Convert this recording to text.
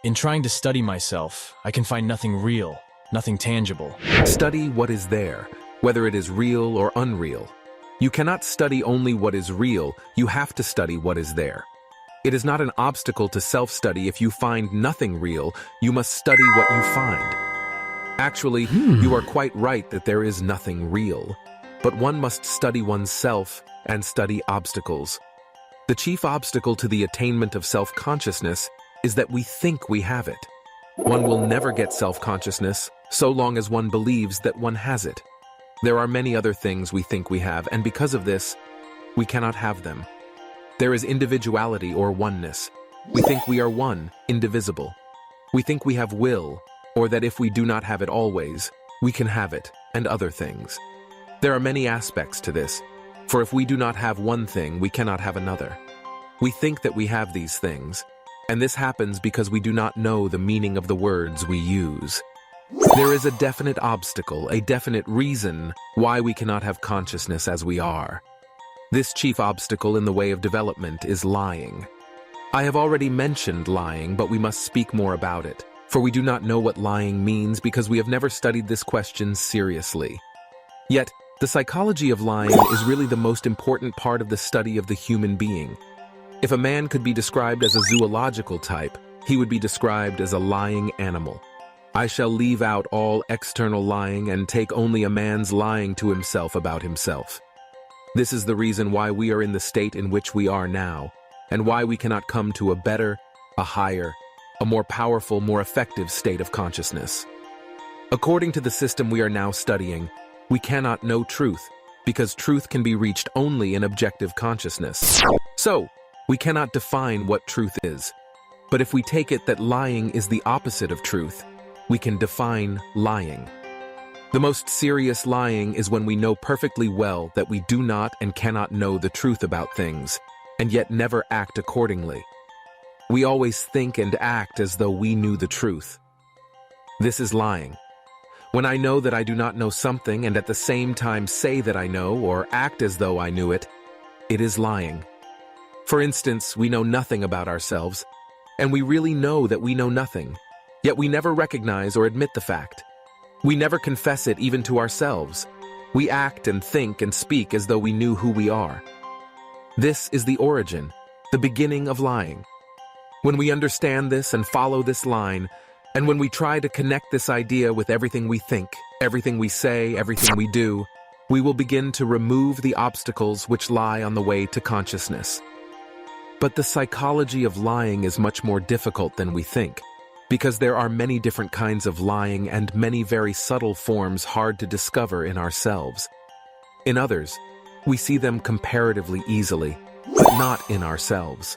In trying to study myself, I can find nothing real, nothing tangible. Study what is there, whether it is real or unreal. You cannot study only what is real, you have to study what is there. It is not an obstacle to self-study if you find nothing real, you must study what you find. Actually, you are quite right that there is nothing real, but one must study oneself and study obstacles. The chief obstacle to the attainment of self-consciousness is that we think we have it. One will never get self-consciousness so long as one believes that one has it. There are many other things we think we have, and because of this, we cannot have them. There is individuality or oneness. We think we are one, indivisible. We think we have will, or that if we do not have it always, we can have it, and other things. There are many aspects to this, for if we do not have one thing, we cannot have another. We think that we have these things, and this happens because we do not know the meaning of the words we use. There is a definite obstacle, a definite reason why we cannot have consciousness as we are. This chief obstacle in the way of development is lying. I have already mentioned lying, but we must speak more about it, for we do not know what lying means because we have never studied this question seriously. Yet, the psychology of lying is really the most important part of the study of the human being. If a man could be described as a zoological type, he would be described as a lying animal. I shall leave out all external lying and take only a man's lying to himself about himself. This is the reason why we are in the state in which we are now, and why we cannot come to a better, a higher, a more powerful, more effective state of consciousness. According to the system we are now studying, we cannot know truth, because truth can be reached only in objective consciousness. So, we cannot define what truth is. But if we take it that lying is the opposite of truth, we can define lying. The most serious lying is when we know perfectly well that we do not and cannot know the truth about things, and yet never act accordingly. We always think and act as though we knew the truth. This is lying. When I know that I do not know something and at the same time say that I know or act as though I knew it, it is lying. For instance, we know nothing about ourselves, and we really know that we know nothing, yet we never recognize or admit the fact. We never confess it even to ourselves. We act and think and speak as though we knew who we are. This is the origin, the beginning of lying. When we understand this and follow this line, and when we try to connect this idea with everything we think, everything we say, everything we do, we will begin to remove the obstacles which lie on the way to consciousness. But the psychology of lying is much more difficult than we think, because there are many different kinds of lying and many very subtle forms hard to discover in ourselves. In others, we see them comparatively easily, but not in ourselves.